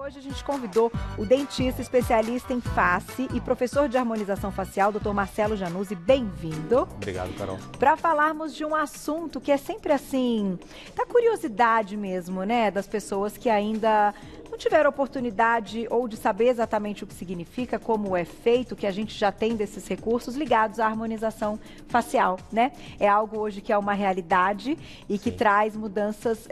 Hoje a gente convidou o dentista especialista em face e professor de harmonização facial, Dr. Marcelo Januzzi. Bem-vindo. Obrigado, Carol. Para falarmos de um assunto que é sempre assim, da curiosidade mesmo, né, das pessoas que ainda não tiveram oportunidade ou de saber exatamente o que significa, como é feito, que a gente já tem desses recursos ligados à harmonização facial, né? É algo hoje que é uma realidade e que traz mudanças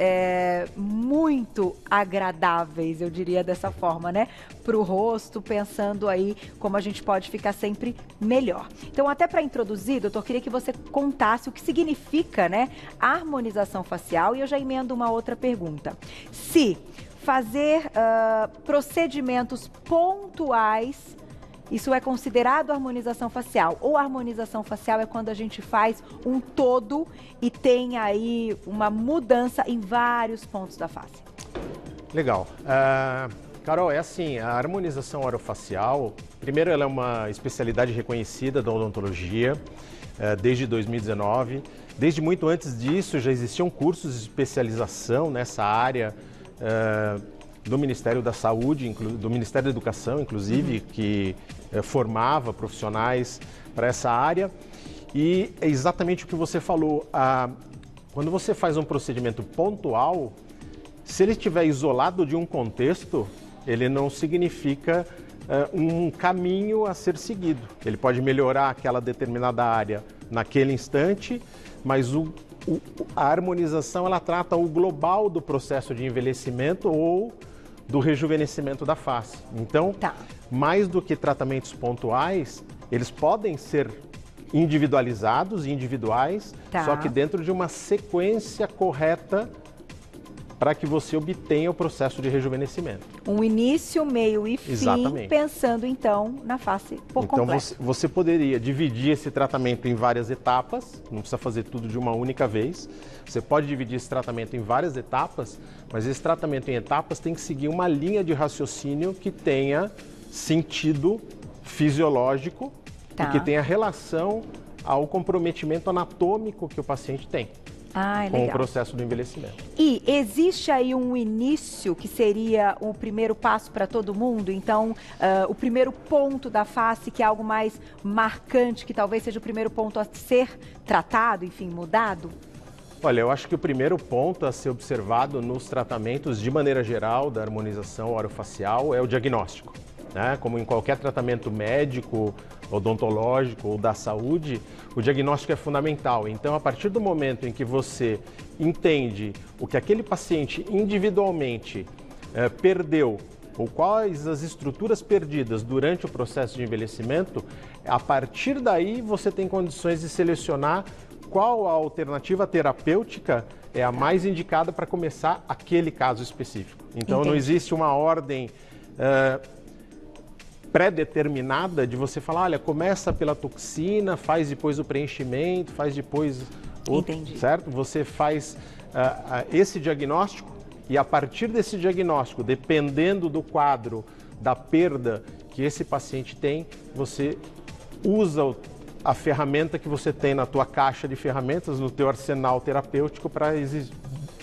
muito agradáveis, eu diria dessa forma, né? Para o rosto, pensando aí como a gente pode ficar sempre melhor. Então, até para introduzir, doutor, queria que você contasse o que significa, né, a harmonização facial, e eu já emendo uma outra pergunta. Se fazer procedimentos pontuais, isso é considerado harmonização facial? Ou harmonização facial é quando a gente faz um todo e tem aí uma mudança em vários pontos da face? Legal. Carol, é assim, a harmonização orofacial, primeiro ela é uma especialidade reconhecida da odontologia desde 2019. Desde muito antes disso já existiam cursos de especialização nessa área do Ministério da Saúde, do Ministério da Educação, inclusive, que formava profissionais para essa área. E é exatamente o que você falou, quando você faz um procedimento pontual, se ele estiver isolado de um contexto, ele não significa um caminho a ser seguido. Ele pode melhorar aquela determinada área naquele instante, mas a harmonização ela trata o global do processo de envelhecimento ou do rejuvenescimento da face. Então, mais do que tratamentos pontuais, eles podem ser individualizados e individuais, só que dentro de uma sequência correta para que você obtenha o processo de rejuvenescimento. Um início, meio e fim, exatamente, pensando então na face por completo. Então você poderia dividir esse tratamento em várias etapas, não precisa fazer tudo de uma única vez. Você pode dividir esse tratamento em várias etapas, mas esse tratamento em etapas tem que seguir uma linha de raciocínio que tenha sentido fisiológico e que tenha relação ao comprometimento anatômico que o paciente tem. Com o processo do envelhecimento. E existe aí um início que seria o primeiro passo para todo mundo? Então, o primeiro ponto da face, que é algo mais marcante, que talvez seja o primeiro ponto a ser tratado, enfim, mudado? Olha, eu acho que o primeiro ponto a ser observado nos tratamentos, de maneira geral, da harmonização orofacial é o diagnóstico, né? Como em qualquer tratamento médico, odontológico ou da saúde, o diagnóstico é fundamental. Então, a partir do momento em que você entende o que aquele paciente individualmente perdeu, ou quais as estruturas perdidas durante o processo de envelhecimento, a partir daí você tem condições de selecionar qual a alternativa terapêutica é a mais indicada para começar aquele caso específico. Então, não existe uma ordem pré-determinada de você falar, olha, começa pela toxina, faz depois o preenchimento, faz depois outro, certo? Você faz esse diagnóstico e a partir desse diagnóstico, dependendo do quadro da perda que esse paciente tem, você usa a ferramenta que você tem na tua caixa de ferramentas, no teu arsenal terapêutico para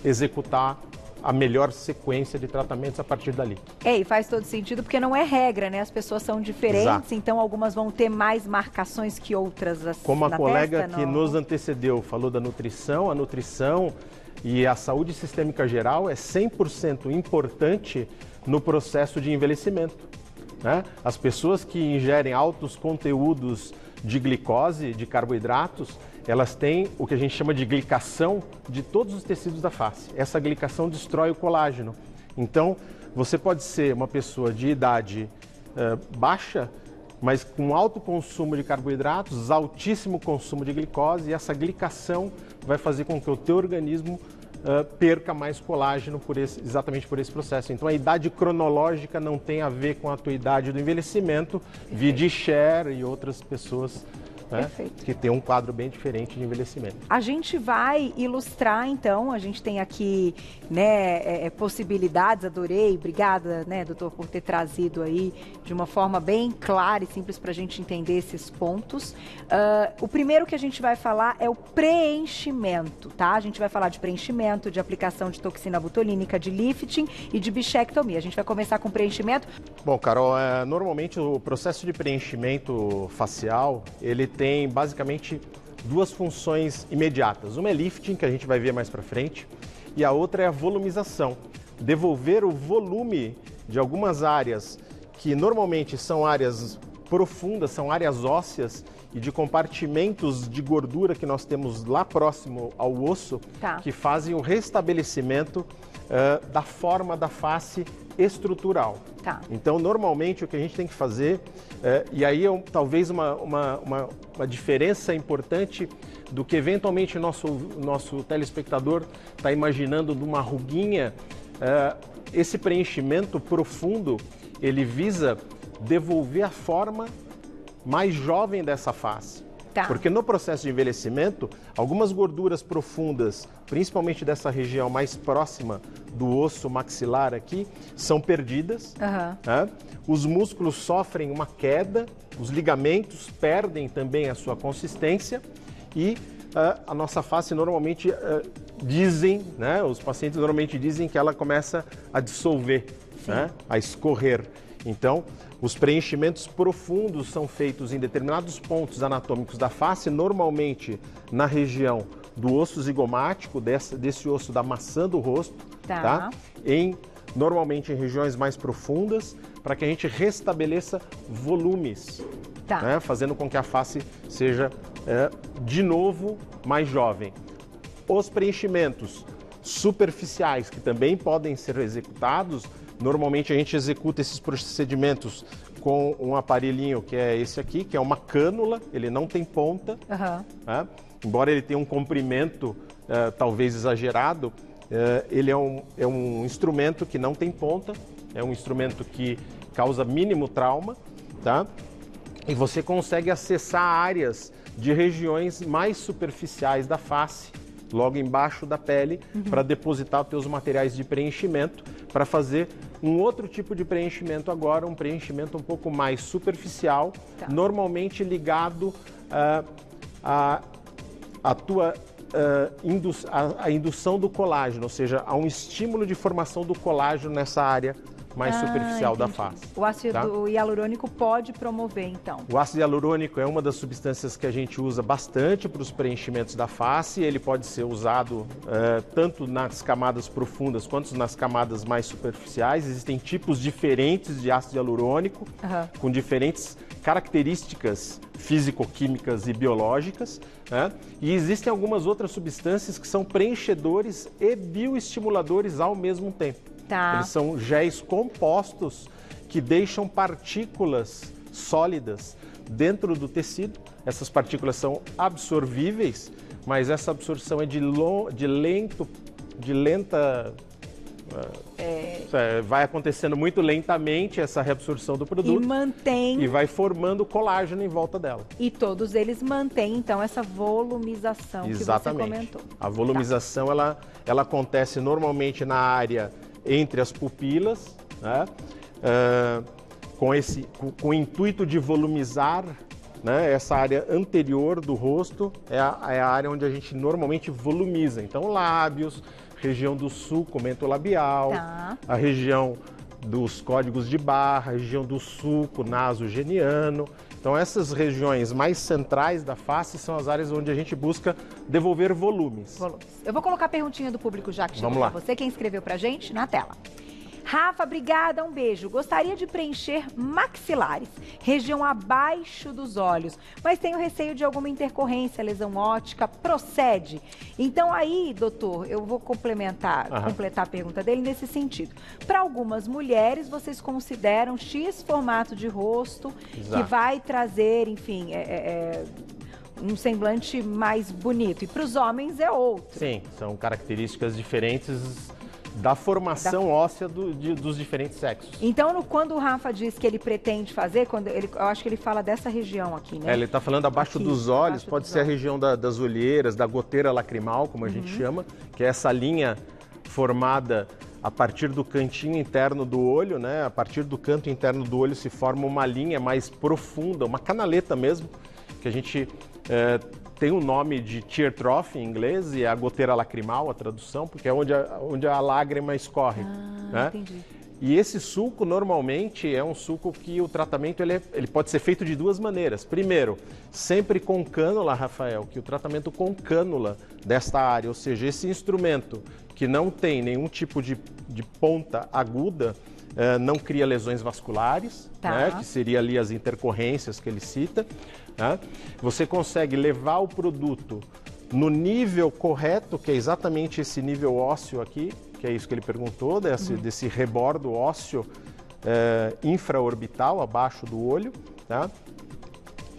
executar a melhor sequência de tratamentos a partir dali. E faz todo sentido, porque não é regra, né? As pessoas são diferentes, então algumas vão ter mais marcações que outras. Como a colega que nos antecedeu falou da nutrição, a nutrição e a saúde sistêmica geral é 100% importante no processo de envelhecimento, né? As pessoas que ingerem altos conteúdos de glicose, de carboidratos, elas têm o que a gente chama de glicação de todos os tecidos da face. Essa glicação destrói o colágeno. Então, você pode ser uma pessoa de idade baixa, mas com alto consumo de carboidratos, altíssimo consumo de glicose, e essa glicação vai fazer com que o teu organismo perca mais colágeno exatamente por esse processo. Então, a idade cronológica não tem a ver com a tua idade do envelhecimento, vide Cher e outras pessoas né, que tem um quadro bem diferente de envelhecimento. A gente vai ilustrar, então, a gente tem aqui, né, possibilidades, adorei, obrigada, né, doutor, por ter trazido aí de uma forma bem clara e simples para a gente entender esses pontos. O primeiro que a gente vai falar é o preenchimento, tá? A gente vai falar de preenchimento, de aplicação de toxina botulínica, de lifting e de bichectomia. A gente vai começar com preenchimento. Bom, Carol, normalmente o processo de preenchimento facial, ele tem basicamente duas funções imediatas. Uma é lifting, que a gente vai ver mais para frente, e a outra é a volumização. Devolver o volume de algumas áreas que normalmente são áreas profundas, são áreas ósseas e de compartimentos de gordura que nós temos lá próximo ao osso, que fazem o restabelecimento da forma da face estrutural. Então, normalmente, o que a gente tem que fazer, e aí talvez uma diferença importante do que eventualmente o nosso telespectador está imaginando de uma ruguinha, esse preenchimento profundo, ele visa devolver a forma mais jovem dessa face. Porque no processo de envelhecimento, algumas gorduras profundas, principalmente dessa região mais próxima do osso maxilar aqui, são perdidas. Né? Os músculos sofrem uma queda, os ligamentos perdem também a sua consistência e a nossa face normalmente dizem, né? Os pacientes normalmente dizem que ela começa a dissolver, né? A escorrer. Então, os preenchimentos profundos são feitos em determinados pontos anatômicos da face, normalmente na região do osso zigomático, desse osso da maçã do rosto, normalmente em regiões mais profundas, para que a gente restabeleça volumes, né, fazendo com que a face seja, de novo, mais jovem. Os preenchimentos superficiais, que também podem ser executados, normalmente a gente executa esses procedimentos com um aparelhinho que é esse aqui, que é uma cânula, ele não tem ponta, né? Embora ele tenha um comprimento talvez exagerado, ele é um instrumento que não tem ponta, é um instrumento que causa mínimo trauma, tá? E você consegue acessar áreas de regiões mais superficiais da face, logo embaixo da pele, para depositar os teus materiais de preenchimento, para fazer um outro tipo de preenchimento agora, um preenchimento um pouco mais superficial, normalmente ligado à indução do colágeno, ou seja, a um estímulo de formação do colágeno nessa área mais superficial da face. O ácido hialurônico pode promover, então? O ácido hialurônico é uma das substâncias que a gente usa bastante para os preenchimentos da face. Ele pode ser usado tanto nas camadas profundas quanto nas camadas mais superficiais. Existem tipos diferentes de ácido hialurônico, com diferentes características físico-químicas e biológicas, né? E existem algumas outras substâncias que são preenchedores e bioestimuladores ao mesmo tempo. Eles são géis compostos que deixam partículas sólidas dentro do tecido. Essas partículas são absorvíveis, mas essa absorção é de lenta... vai acontecendo muito lentamente essa reabsorção do produto. E mantém... E vai formando colágeno em volta dela. E todos eles mantêm, então, essa volumização que você comentou. A volumização, ela acontece normalmente na área entre as pupilas, né? Com o intuito de volumizar, né? Essa área anterior do rosto é a área onde a gente normalmente volumiza. Então, lábios, região do sulco mentolabial, a região dos códigos de barra, a região do sulco nasogeniano. Então, essas regiões mais centrais da face são as áreas onde a gente busca devolver volumes. Eu vou colocar a perguntinha do público já que chegou para você. Quem escreveu para a gente? Na tela. Rafa, obrigada, um beijo. Gostaria de preencher maxilares, região abaixo dos olhos, mas tenho receio de alguma intercorrência, lesão óptica, procede? Então aí, doutor, eu vou completar a pergunta dele nesse sentido. Para algumas mulheres, vocês consideram X formato de rosto que vai trazer, enfim, um semblante mais bonito, e para os homens é outro. Sim, são características diferentes da formação óssea dos diferentes sexos. Então, quando o Rafa diz que ele pretende fazer, eu acho que ele fala dessa região aqui, né? Ele está falando abaixo dos olhos, pode ser a região das olheiras, da goteira lacrimal, como a gente chama, que é essa linha formada a partir do cantinho interno do olho, né? A partir do canto interno do olho se forma uma linha mais profunda, uma canaleta mesmo, que a gente tem o nome de tear trough em inglês, e é a goteira lacrimal, a tradução, porque é onde a lágrima escorre. Né? Entendi. E esse sulco, normalmente, é um sulco que o tratamento ele pode ser feito de duas maneiras. Primeiro, sempre com cânula, Rafael, que o tratamento com cânula desta área, ou seja, esse instrumento que não tem nenhum tipo de ponta aguda, não cria lesões vasculares, né, que seria ali as intercorrências que ele cita. Né? Você consegue levar o produto no nível correto, que é exatamente esse nível ósseo aqui, que é isso que ele perguntou, desse rebordo ósseo infraorbital, abaixo do olho, tá?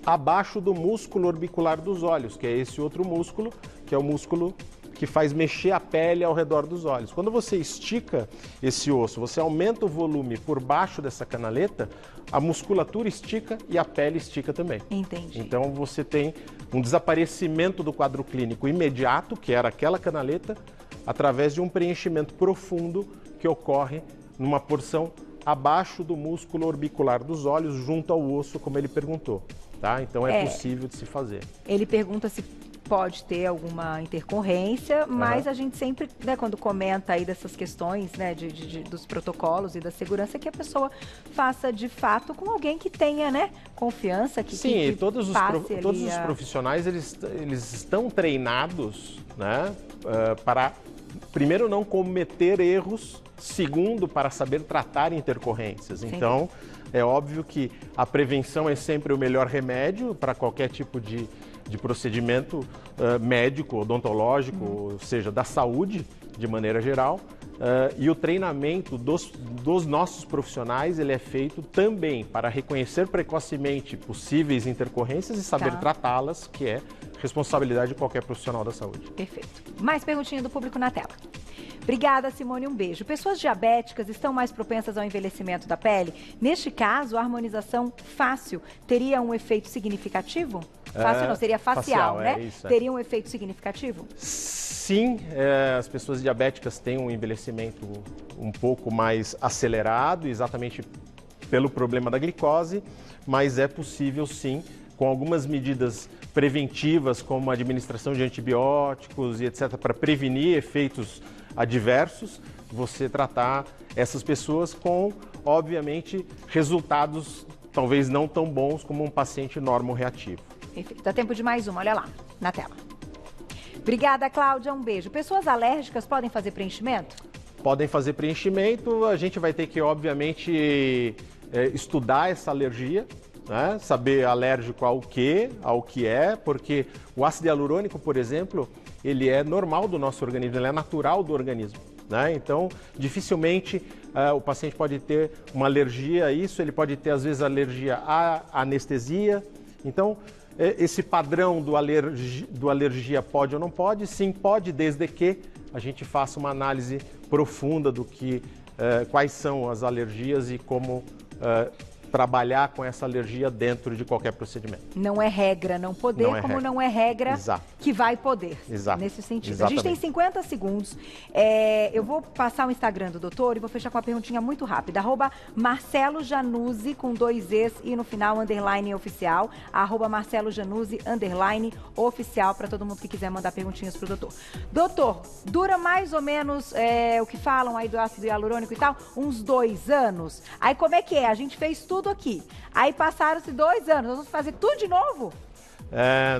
Abaixo do músculo orbicular dos olhos, que é esse outro músculo, que é o músculo que faz mexer a pele ao redor dos olhos. Quando você estica esse osso, você aumenta o volume por baixo dessa canaleta, a musculatura estica e a pele estica também. Entendi. Então você tem um desaparecimento do quadro clínico imediato, que era aquela canaleta, através de um preenchimento profundo que ocorre numa porção abaixo do músculo orbicular dos olhos, junto ao osso, como ele perguntou. Tá? Então é possível de se fazer. Ele pergunta se pode ter alguma intercorrência, mas a gente sempre, né, quando comenta aí dessas questões, né, dos protocolos e da segurança, que a pessoa faça de fato com alguém que tenha, né, confiança, que todos os profissionais, eles estão treinados, né, para, primeiro, não cometer erros, segundo, para saber tratar intercorrências. Sim. Então, é óbvio que a prevenção é sempre o melhor remédio para qualquer tipo de procedimento médico, odontológico, ou seja, da saúde de maneira geral. E o treinamento dos nossos profissionais, ele é feito também para reconhecer precocemente possíveis intercorrências e saber tratá-las, que é responsabilidade de qualquer profissional da saúde. Perfeito. Mais perguntinha do público na tela. Obrigada, Simone, um beijo. Pessoas diabéticas estão mais propensas ao envelhecimento da pele? Neste caso, a harmonização fácil teria um efeito significativo? Fácil não, seria facial, né? Isso, teria um efeito significativo? Sim, as pessoas diabéticas têm um envelhecimento um pouco mais acelerado, exatamente pelo problema da glicose, mas é possível sim, com algumas medidas preventivas, como a administração de antibióticos e etc., para prevenir efeitos adversos, você tratar essas pessoas com, obviamente, resultados talvez não tão bons como um paciente normoreativo. Perfeito. Dá tempo de mais uma, olha lá, na tela. Obrigada, Cláudia, um beijo. Pessoas alérgicas podem fazer preenchimento? Podem fazer preenchimento, a gente vai ter que, obviamente, estudar essa alergia, né? Saber alérgico ao que é, porque o ácido hialurônico, por exemplo, ele é normal do nosso organismo, ele é natural do organismo, né? Então, dificilmente o paciente pode ter uma alergia a isso, ele pode ter, às vezes, alergia à anestesia. Então, esse padrão do alergia pode ou não pode? Sim, pode, desde que a gente faça uma análise profunda do quais são as alergias e como trabalhar com essa alergia dentro de qualquer procedimento. Não é regra não poder, como não é regra que vai poder. Exato. Nesse sentido. Exatamente. A gente tem 50 segundos. Eu vou passar o Instagram do doutor e vou fechar com uma perguntinha muito rápida. @MarceloJanuzzi, com 2 Es e no final, _oficial. @MarceloJanuzzi, _oficial, para todo mundo que quiser mandar perguntinhas pro doutor. Doutor, dura mais ou menos o que falam aí do ácido hialurônico e tal? Uns 2 anos? Aí como é que é? A gente fez tudo aqui. Aí passaram-se 2 anos. Nós vamos fazer tudo de novo?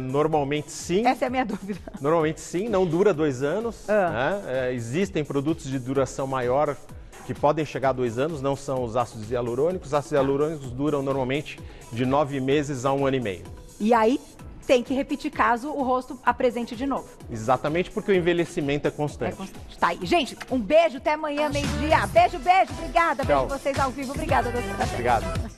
Normalmente sim. Essa é a minha dúvida. Normalmente sim, não dura 2 anos. Né? Existem produtos de duração maior que podem chegar a 2 anos, não são os ácidos hialurônicos. Os ácidos hialurônicos duram normalmente de 9 meses a 1 ano e meio. E aí tem que repetir caso o rosto apresente de novo. Exatamente, porque o envelhecimento é constante. Tá aí. Gente, um beijo, até amanhã, meio-dia. Beijo, beijo. Obrigada. Tchau. Beijo vocês ao vivo. Obrigada, doutora. Obrigado.